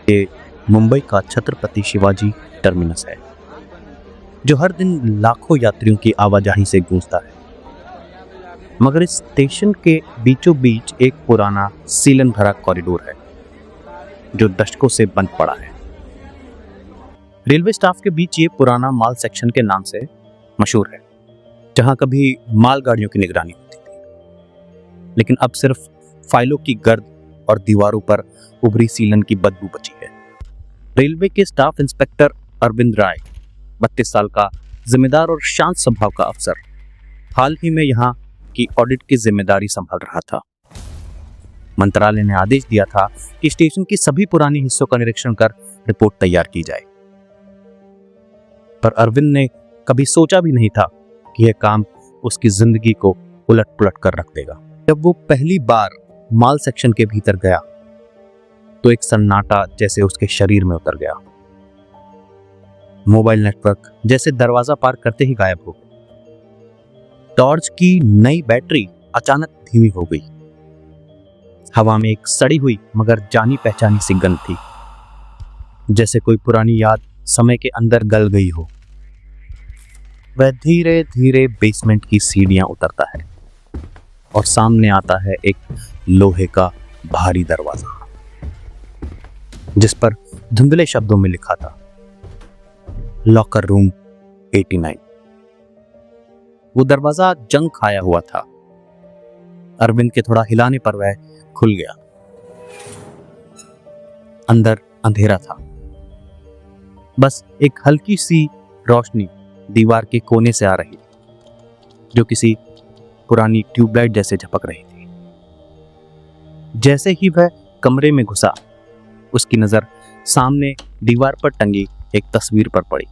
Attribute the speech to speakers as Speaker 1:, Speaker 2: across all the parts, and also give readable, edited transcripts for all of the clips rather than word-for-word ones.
Speaker 1: ये मुंबई का छत्रपति शिवाजी टर्मिनस है, जो हर दिन लाखों यात्रियों की आवाजाही से गूंजता है। मगर इस स्टेशन के बीचों बीच एक पुराना सीलन भरा कॉरिडोर है, जो दशकों से बंद पड़ा है। रेलवे स्टाफ के बीच ये पुराना माल सेक्शन के नाम से मशहूर है, जहां कभी मालगाड़ियों की निगरानी होती थी, लेकिन अब सिर्फ फाइलों की गर्द और दीवारों पर उभरी सीलन की बदबू बची है। रेलवे के स्टाफ इंस्पेक्टर अरविंद राय, 32 साल का जिम्मेदार और शांत स्वभाव का अफसर, हाल ही में यहाँ की ऑडिट की जिम्मेदारी संभाल रहा था। मंत्रालय ने आदेश दिया था कि स्टेशन की सभी पुरानी हिस्सों का निरीक्षण कर रिपोर्ट तैयार की जाए, पर अरविंद ने कभी सोचा भी नहीं था कि यह काम उसकी जिंदगी को उलट पुलट कर रख देगा। जब वो पहली बार माल सेक्शन के भीतर गया तो एक सन्नाटा जैसे उसके शरीर में उतर गया। मोबाइल नेटवर्क जैसे दरवाजा पार करते ही गायब हो गया। टॉर्च की नई बैटरी अचानक धीमी हो गई। हवा में एक सड़ी हुई मगर जानी पहचानी सी गंध थी, जैसे कोई पुरानी याद समय के अंदर गल गई हो। वह धीरे धीरे बेसमेंट की सीढ़ियां उतरता है और सामने आता है एक लोहे का भारी दरवाजा, जिस पर धुंधले शब्दों में लिखा था लॉकर रूम 89। वो दरवाजा जंग खाया हुआ था। अरविंद के थोड़ा हिलाने पर वह खुल गया। अंदर अंधेरा था, बस एक हल्की सी रोशनी दीवार के कोने से आ रही, जो किसी पुरानी ट्यूबलाइट जैसे झपक रही थी। जैसे ही वह कमरे में घुसा, उसकी नजर सामने दीवार पर टंगी एक तस्वीर पर पड़ी।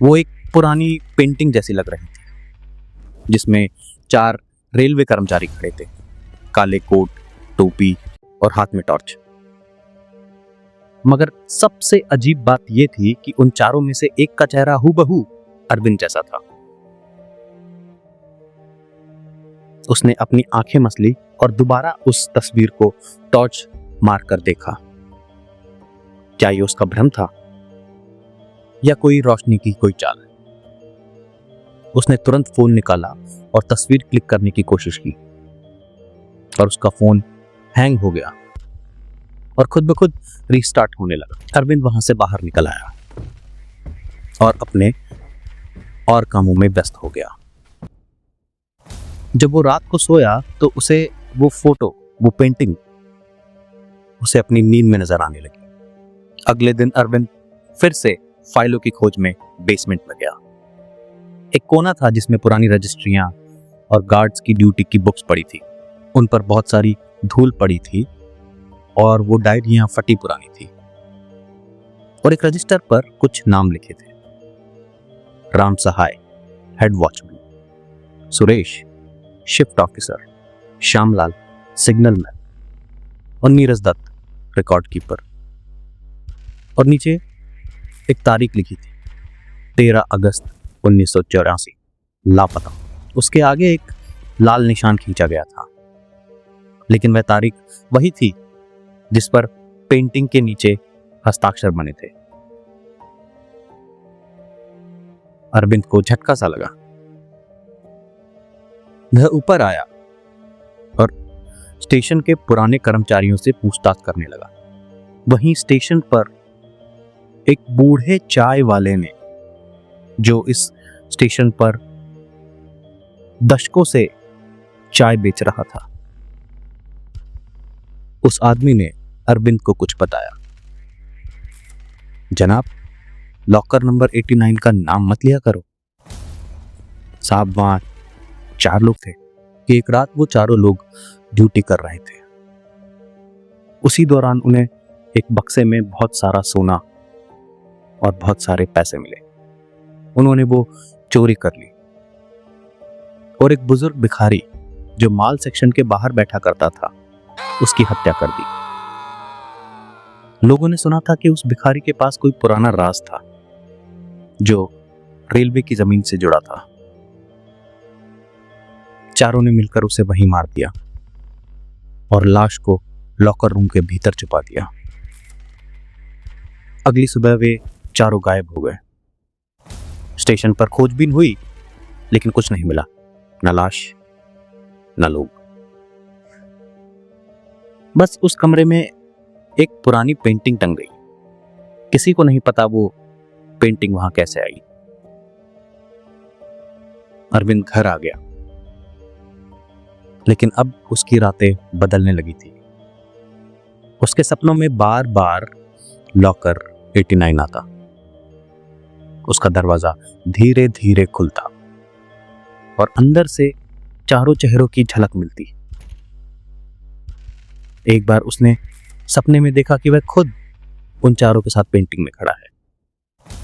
Speaker 1: वो एक पुरानी पेंटिंग जैसी लग रही थी, जिसमें 4 रेलवे कर्मचारी खड़े थे, काले कोट, टोपी और हाथ में टॉर्च। मगर सबसे अजीब बात यह थी कि उन चारों में से एक का चेहरा हूबहू अरविंद जैसा था। उसने अपनी आंखें मसली और दोबारा उस तस्वीर को टॉर्च मारकर देखा। क्या ये उसका भ्रम था या कोई रोशनी की कोई चाल? उसने तुरंत फोन निकाला और तस्वीर क्लिक करने की कोशिश की, पर उसका फोन हैंग हो गया और खुद ब खुद रीस्टार्ट होने लगा। अरविंद वहां से बाहर निकल आया और अपने और कामों में व्यस्त हो गया। जब वो रात को सोया तो उसे वो फोटो, वो पेंटिंग उसे अपनी नींद में नजर आने लगी। अगले दिन अरविंद फिर से फाइलों की खोज में बेसमेंट में गया। एक कोना था जिसमें पुरानी रजिस्ट्रियां और गार्ड्स की ड्यूटी की बुक्स पड़ी थी। उन पर बहुत सारी धूल पड़ी थी और वो डायरियां फटी पुरानी थी, और एक रजिस्टर पर कुछ नाम लिखे थे। Ram Sahay, head watchman; Suresh, shift officer; Shyamlal, signal man; और नीरज दत्त, रिकॉर्ड कीपर। और नीचे एक तारीख लिखी थी, 13 अगस्त 1984, लापता। उसके आगे एक लाल निशान खींचा गया था, लेकिन वह तारीख वही थी जिस पर पेंटिंग के नीचे हस्ताक्षर बने थे। अरविंद को झटका सा लगा। वह ऊपर आया और स्टेशन के पुराने कर्मचारियों से पूछताछ करने लगा। वहीं स्टेशन पर एक बूढ़े चाय वाले ने, जो इस स्टेशन पर दशकों से चाय बेच रहा था, उस आदमी ने अरविंद को कुछ बताया। जनाब, लॉकर नंबर 89 का नाम मत लिया करो। साहब, वहां 4 लोग थे कि एक रात वो चारों लोग ड्यूटी कर रहे थे। उसी दौरान उन्हें एक बक्से में बहुत सारा सोना और बहुत सारे पैसे मिले। उन्होंने वो चोरी कर ली और एक बुजुर्ग भिखारी जो माल सेक्शन के बाहर बैठा करता था, उसकी हत्या कर दी। लोगों ने सुना था कि उस भिखारी के पास कोई पुराना राज था जो रेलवे की जमीन से जुड़ा था। चारों ने मिलकर उसे वहीं मार दिया और लाश को लॉकर रूम के भीतर छुपा दिया। अगली सुबह वे चारों गायब हो गए। स्टेशन पर खोजबीन हुई लेकिन कुछ नहीं मिला, न लाश न लोग। बस उस कमरे में एक पुरानी पेंटिंग टंग गई। किसी को नहीं पता वो पेंटिंग वहां कैसे आई। अरविंद घर आ गया, लेकिन अब उसकी रातें बदलने लगी थी। उसके सपनों में बार बार लॉकर 89 आता। उसका दरवाजा धीरे धीरे खुलता और अंदर से चारों चेहरों की झलक मिलती। एक बार उसने सपने में देखा कि वह खुद उन चारों के साथ पेंटिंग में खड़ा है,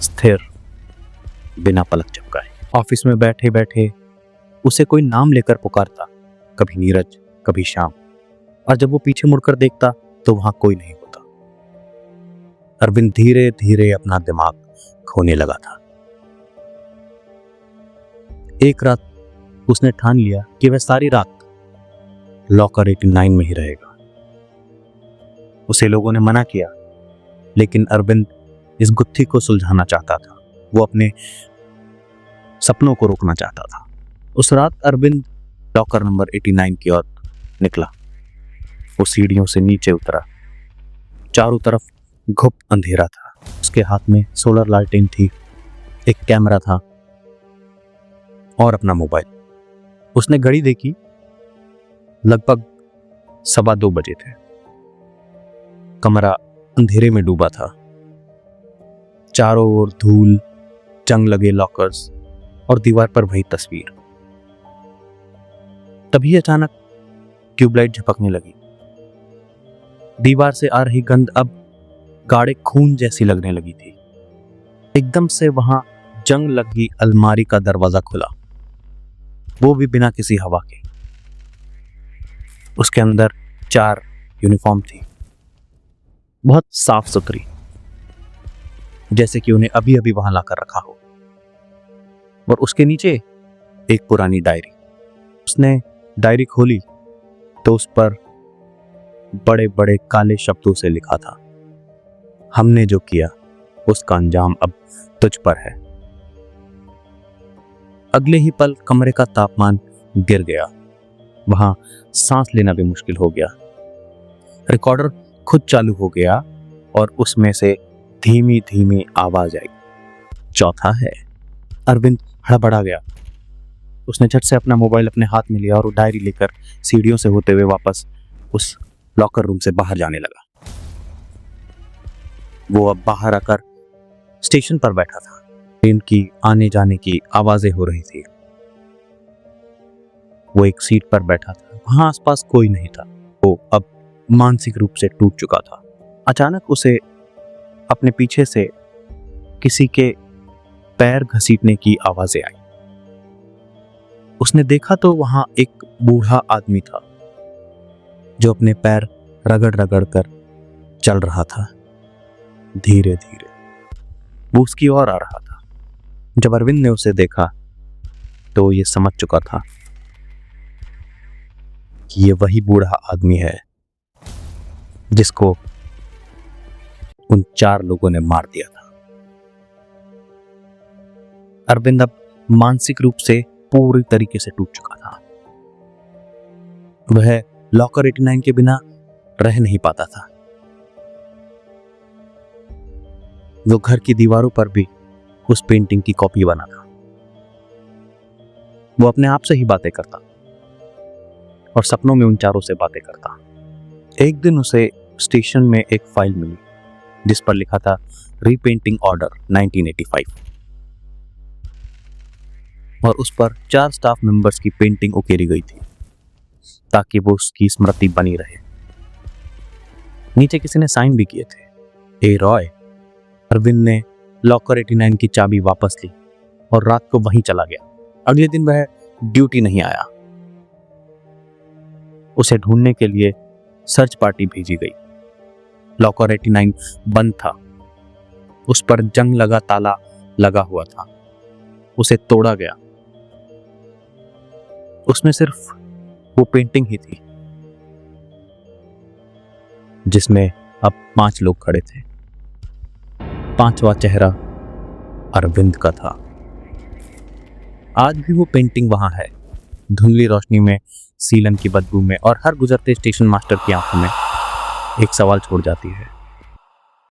Speaker 1: स्थिर, बिना पलक झपकाए। ऑफिस में बैठे बैठे उसे कोई नाम लेकर पुकारता, कभी नीरज, कभी श्याम, और जब वो पीछे मुड़कर देखता तो वहां कोई नहीं होता। अरविंद धीरे धीरे अपना दिमाग खोने लगा था। एक रात उसने ठान लिया कि वह सारी रात लॉकर 89 में ही रहेगा। उसे लोगों ने मना किया, लेकिन अरविंद इस गुत्थी को सुलझाना चाहता था। वो अपने सपनों को रोकना चाहता था। उस रात अरविंद लॉकर नंबर 89 की ओर निकला। वो सीढ़ियों से नीचे उतरा। चारों तरफ घुप अंधेरा था। उसके हाथ में सोलर लालटेन थी, एक कैमरा था और अपना मोबाइल। उसने घड़ी देखी, लगभग 2:15 बजे थे। कमरा अंधेरे में डूबा था। चारों ओर धूल, जंग लगे लॉकर्स और दीवार पर वही तस्वीर। तभी अचानक ट्यूबलाइट झपकने लगी। दीवार से आ रही गंध अब गाढ़े खून जैसी लगने लगी थी। एकदम से वहां जंग लगी अलमारी का दरवाजा खुला, वो भी बिना किसी हवा के। उसके अंदर 4 यूनिफॉर्म थी, बहुत साफ सुथरी, जैसे कि उन्हें अभी अभी वहां लाकर रखा हो। और उसके नीचे एक पुरानी डायरी। उसने डायरी खोली तो उस पर बड़े बड़े काले शब्दों से लिखा था, हमने जो किया उसका अंजाम अब तुझ पर है। अगले ही पल कमरे का तापमान गिर गया। वहां सांस लेना भी मुश्किल हो गया। रिकॉर्डर खुद चालू हो गया और उसमें से धीमी धीमी आवाज आई, चौथा है। अरविंद हड़बड़ा गया। उसने झट से अपना मोबाइल अपने हाथ में लिया और वो डायरी लेकर सीढ़ियों से होते हुए वापस उस लॉकर रूम से बाहर जाने लगा। वो अब बाहर आकर स्टेशन पर बैठा था। ट्रेन की आने जाने की आवाजें हो रही थी। वो एक सीट पर बैठा था। वहां आसपास कोई नहीं था। वो अब मानसिक रूप से टूट चुका था। अचानक उसे अपने पीछे से किसी के पैर घसीटने की आवाजें आई। उसने देखा तो वहां एक बूढ़ा आदमी था जो अपने पैर रगड़ रगड़ कर चल रहा था। धीरे धीरे वो उसकी ओर आ रहा था। जब अरविंद ने उसे देखा तो ये समझ चुका था कि ये वही बूढ़ा आदमी है जिसको उन 4 लोगों ने मार दिया था। अरविंद अब मानसिक रूप से पूरी तरीके से टूट चुका था। वह लॉकर 89 के बिना रह नहीं पाता था। वो घर की दीवारों पर भी उस पेंटिंग की कॉपी बना था। वो अपने आप से ही बातें करता और सपनों में उन 4 से बातें करता। एक दिन उसे स्टेशन में एक फाइल मिली जिस पर लिखा था रीपेंटिंग ऑर्डर 1985 और उस पर 4 स्टाफ मेंबर्स की पेंटिंग उकेरी गई थी ताकि वो उसकी स्मृति बनी रहे। नीचे किसी ने साइन भी किए थे, ए रॉय। अरविंद ने लॉकर 89 की चाबी वापस ली और रात को वहीं चला गया। अगले दिन वह ड्यूटी नहीं आया। उसे ढूंढने के लिए सर्च पार्टी भेजी गई। लॉकर 89 बंद था। उस पर जंग लगा ताला लगा हुआ था। उसे तोड़ा गया। उसमें सिर्फ वो पेंटिंग ही थी। जिसमें अब 5 लोग खड़े थे। 5वां चेहरा अरविंद का था। आज भी वो पेंटिंग वहां है, धुंधली रोशनी में, सीलन की बदबू में, और हर गुजरते स्टेशन मास्टर की आंखों में एक सवाल छोड़ जाती है।